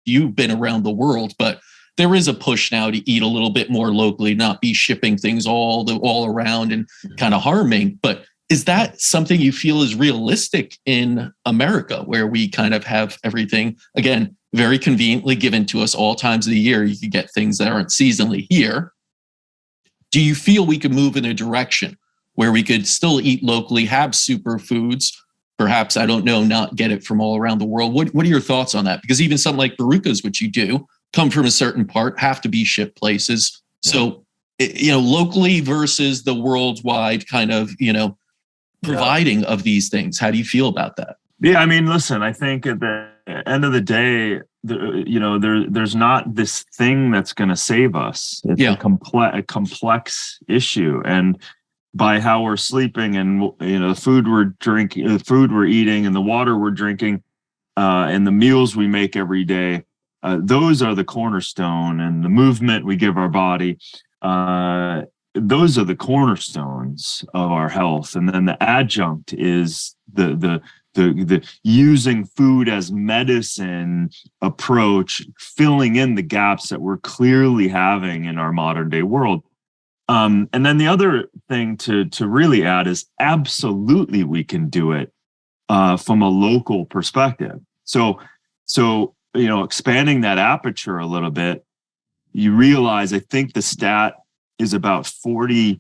you've been around the world, but there is a push now to eat a little bit more locally, not be shipping things all around and kind of harming. But is that something you feel is realistic in America, where we kind of have everything, again, very conveniently given to us all times of the year? You can get things that aren't seasonally here. Do you feel we could move in a direction where we could still eat locally, have superfoods, perhaps, I don't know, not get it from all around the world? What are your thoughts on that? Because even something like barukas, which you do, come from a certain part, have to be shipped places. Yeah. So, locally versus the worldwide kind of, providing of these things. How do you feel about that? Yeah, I mean, listen, I think at the end of the day, there's not this thing that's going to save us. It's a complex issue. And by how we're sleeping and, the food we're drinking, the food we're eating and the water we're drinking, and the meals we make every day, those are the cornerstone, and the movement we give our body. Those are the cornerstones of our health. And then the adjunct is the using food as medicine approach, filling in the gaps that we're clearly having in our modern day world. And then the other thing to really add is absolutely we can do it from a local perspective. So expanding that aperture a little bit, you realize, I think the stat is about 42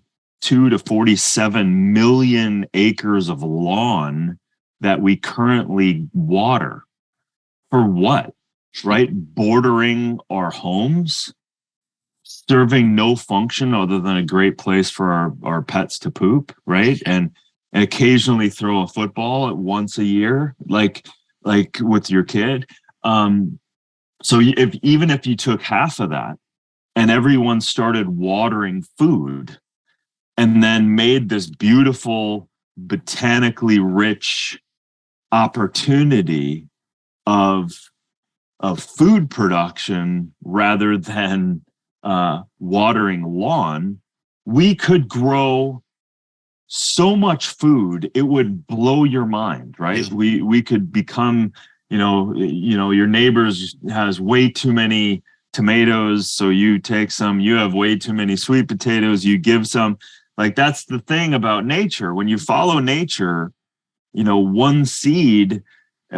to 47 million acres of lawn that we currently water. For what? Right? Bordering our homes, serving no function other than a great place for our pets to poop, right? And occasionally throw a football once a year, like with your kid. So even if you took half of that and everyone started watering food and then made this beautiful, botanically rich opportunity of food production rather than watering lawn, we could grow so much food, it would blow your mind, right? We could become, your neighbors has way too many tomatoes, so you take some. You have way too many sweet potatoes, you give some. Like, that's the thing about nature. When you follow nature, one seed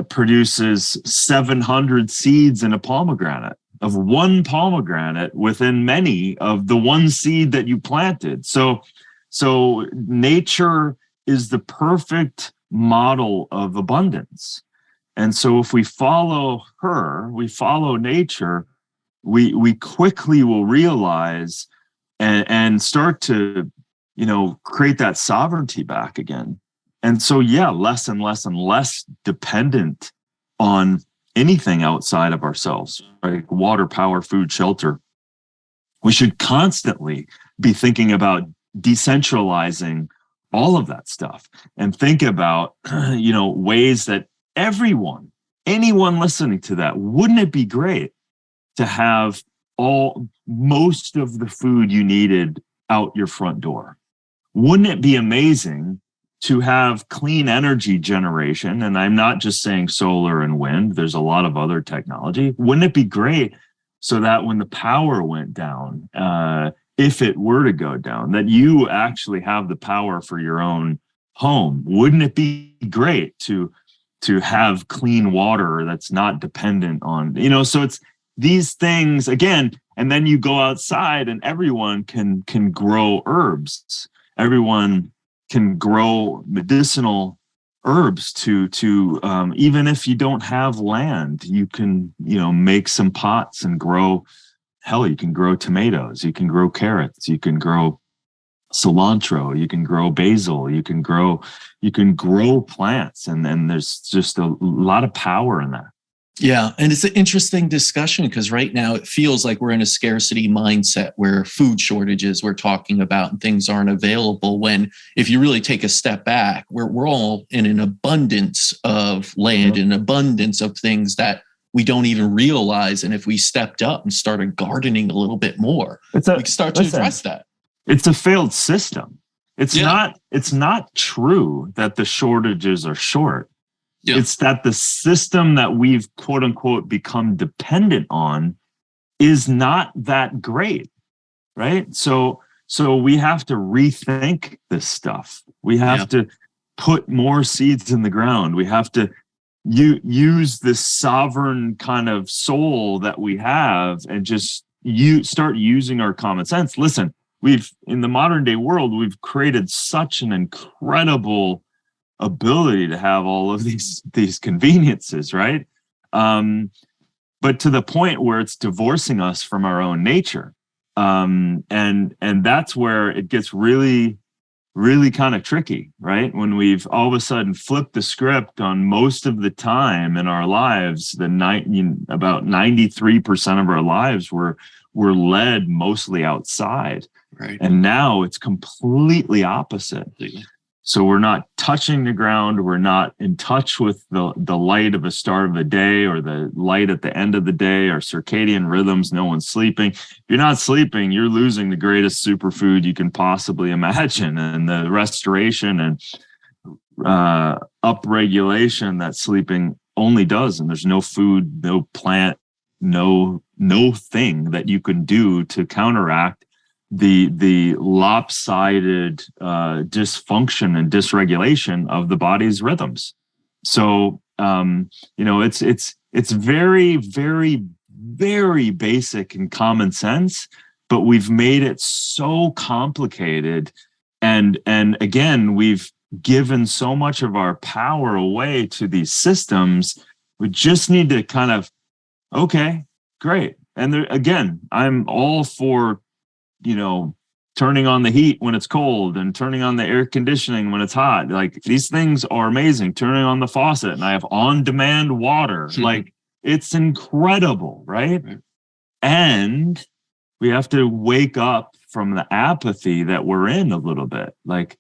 produces 700 seeds in a pomegranate, of one pomegranate within many of the one seed that you planted. So nature is the perfect model of abundance. And so if we follow her, we follow nature, we quickly will realize and start to, create that sovereignty back again. And so, less and less and less dependent on anything outside of ourselves, like water, power, food, shelter. We should constantly be thinking about decentralizing all of that stuff and think about, ways that anyone listening to that, wouldn't it be great to have most of the food you needed out your front door? Wouldn't it be amazing to have clean energy generation? And I'm not just saying solar and wind, there's a lot of other technology. Wouldn't it be great so that when the power went down, if it were to go down, that you actually have the power for your own home? Wouldn't it be great to have clean water that's not dependent on, so it's these things again. And then you go outside and everyone can grow herbs. Everyone can grow medicinal herbs to even if you don't have land, you can, make some pots and grow. Hell, you can grow tomatoes, you can grow carrots, you can grow cilantro, you can grow basil, you can grow plants. And then there's just a lot of power in that. Yeah. And it's an interesting discussion because right now it feels like we're in a scarcity mindset where food shortages we're talking about and things aren't available, when if you really take a step back, we're all in an abundance of land, an abundance of things that we don't even realize. And if we stepped up and started gardening a little bit more, we could start to address that. It's a failed system. It's not true that the shortages are short. Yeah. It's that the system that we've quote unquote become dependent on is not that great, right? So we have to rethink this stuff. We have to put more seeds in the ground. We have to use this sovereign kind of soul that we have and just start using our common sense. Listen, in the modern day world, we've created such an incredible ability to have all of these conveniences, right? But to the point where it's divorcing us from our own nature. And that's where it gets really, really kind of tricky, right? When we've all of a sudden flipped the script on most of the time in our lives, about 93% of our lives were led mostly outside. Right. And now it's completely opposite. Completely. So we're not touching the ground. We're not in touch with the light of a start of a day or the light at the end of the day, or circadian rhythms. No one's sleeping. If you're not sleeping, you're losing the greatest superfood you can possibly imagine. And the restoration and upregulation that sleeping only does. And there's no food, no plant, no thing that you can do to counteract the lopsided dysfunction and dysregulation of the body's rhythms. So it's very, very, very basic and common sense, but we've made it so complicated, and again, we've given so much of our power away to these systems. We just need to kind of, okay, great. And again, I'm all for turning on the heat when it's cold and turning on the air conditioning when it's hot. Like, these things are amazing. Turning on the faucet and I have on-demand water. Like, it's incredible, right? And we have to wake up from the apathy that we're in a little bit. Like,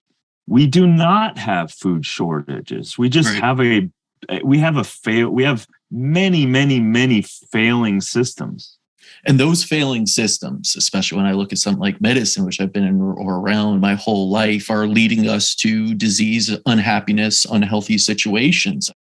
we do not have food shortages. We just have we have many, many, many failing systems. And those failing systems, especially when I look at something like medicine, which I've been in or around my whole life, are leading us to disease, unhappiness, unhealthy situations.